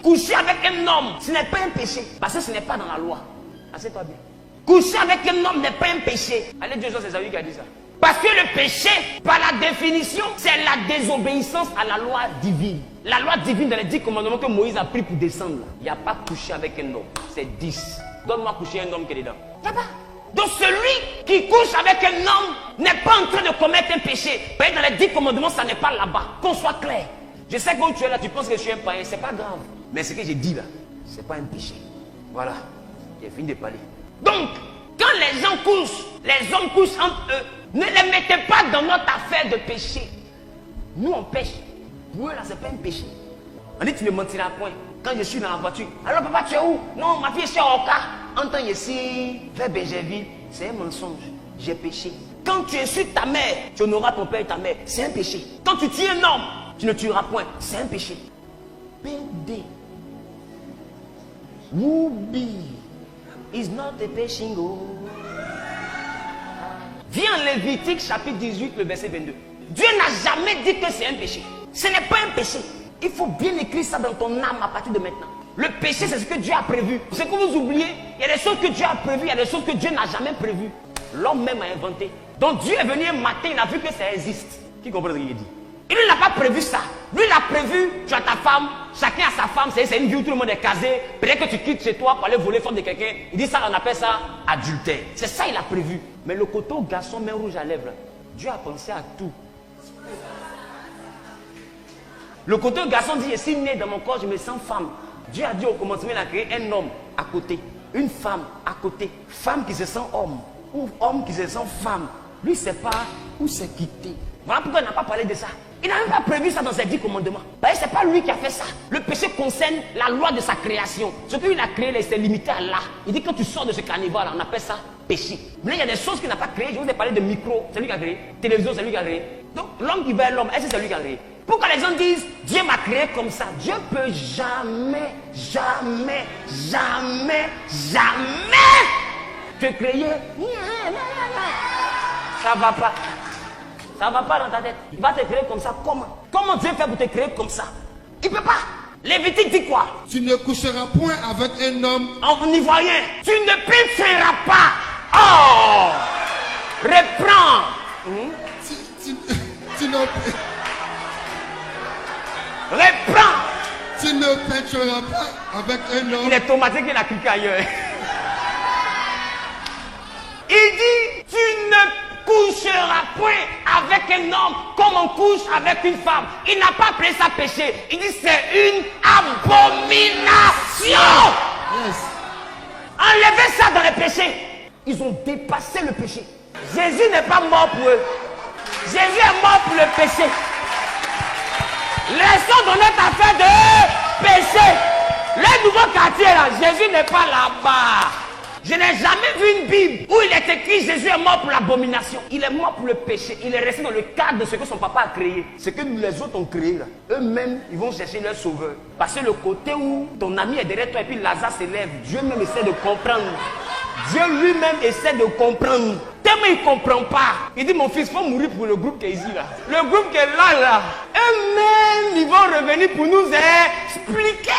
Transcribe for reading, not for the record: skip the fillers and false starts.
coucher avec un homme, ce n'est pas un péché. Parce que ce n'est pas dans la loi. Assieds-toi bien. Coucher avec un homme n'est pas un péché. Allez, Dieu, c'est Esaü qui a dit ça. Parce que le péché, par la définition, c'est la désobéissance à la loi divine. La loi divine dans les 10 commandements que Moïse a pris pour descendre. Il n'y a pas couché avec un homme. C'est 10. Donne-moi coucher un homme qui est dedans. Il n'y a pas. Donc celui qui couche avec un homme n'est pas en train de commettre un péché. Parce que dans les 10 commandements, ça n'est pas là-bas. Qu'on soit clair. Je sais que quand tu es là, tu penses que je suis un païen. C'est pas grave. Mais ce que j'ai dit là, c'est pas un péché. Voilà. J'ai fini de parler. Donc, quand les gens couchent, les hommes couchent entre eux, ne les mettez pas dans notre affaire de péché. Nous, on pêche. Pour eux, là, c'est pas un péché. On dit, tu ne mentiras point. Quand je suis dans la voiture, alors papa, tu es où? Non, ma fille est chez Oka. Entends ici, vers Bégerville, c'est un mensonge. J'ai péché. Quand tu insultes ta mère, tu honoreras ton père et ta mère. C'est un péché. Quand tu tues un homme, tu ne tueras point. C'est un péché. PD. Woubi. Is not a péché. Viens en Lévitique chapitre 18, le verset 22. Dieu n'a jamais dit que c'est un péché. Ce n'est pas un péché. Il faut bien écrire ça dans ton âme à partir de maintenant. Le péché, c'est ce que Dieu a prévu. Ce que vous oubliez, il y a des choses que Dieu a prévues, il y a des choses que Dieu n'a jamais prévues. L'homme même a inventé. Donc Dieu est venu un matin, il a vu que ça existe. Qui comprend ce qu'il dit? Il n'a pas prévu ça. Lui, il a prévu, tu as ta femme, chacun a sa femme, c'est une vie où tout le monde est casé. Peut-être que tu quittes chez toi pour aller voler femme de quelqu'un. Il dit ça, on appelle ça adultère. C'est ça, il a prévu. Mais le côté garçon, main rouge à lèvres, Dieu a pensé à tout. Le côté garçon dit, je suis né dans mon corps, je me sens femme. Dieu a dit au commencement, il a créé un homme à côté, une femme à côté, femme qui se sent homme, ou homme qui se sent femme. Lui, il ne sait pas où s'est quitté. Voilà pourquoi il n'a pas parlé de ça. Il n'a même pas prévu ça dans ses 10 commandements. Parce que ce n'est pas lui qui a fait ça. Le péché concerne la loi de sa création. Ce qu'il a créé, c'est limité à là. Il dit que quand tu sors de ce carnivore, on appelle ça péché. Mais il y a des choses qu'il n'a pas créées. Je vous ai parlé de micro, c'est lui qui a créé. Télévision, c'est lui qui a créé. Donc l'homme qui veut l'homme, est-ce que c'est lui qui a créé? Pourquoi les gens disent Dieu m'a créé comme ça? Dieu peut jamais te créer. Ça va pas. Ça va pas dans ta tête. Il va te créer comme ça. Comment? Comment Dieu fait pour te créer comme ça? Il peut pas. Lévitique dit quoi? Tu ne coucheras point avec un homme en ivoirien. Tu ne pécheras pas. Oh! Reprends. Tu ne... Reprends. Tu ne pécheras pas avec un homme. Il est automatique, il a cliqué ailleurs. Il dit, tu ne coucheras point avec un homme comme on couche avec une femme. Il n'a pas appelé ça péché. Il dit, c'est une abomination. Yes. Enlevez ça dans les péchés. Ils ont dépassé le péché. Jésus n'est pas mort pour eux. Jésus est mort pour le péché. Restons dans notre affaire de péché. Le nouveau quartier là, Jésus n'est pas là-bas. Je n'ai jamais vu une Bible où il est écrit Jésus est mort pour l'abomination. Il est mort pour le péché. Il est resté dans le cadre de ce que son papa a créé. Ce que nous les autres ont créé là. Eux-mêmes, ils vont chercher leur sauveur. Parce que le côté où ton ami est derrière toi et puis Lazare s'élève, Dieu même essaie de comprendre. Dieu lui-même essaie de comprendre. Tellement il ne comprend pas. Il dit, mon fils, il faut mourir pour le groupe qui est ici là. Le groupe qui est là. Eux-mêmes, ils vont revenir pour nous expliquer.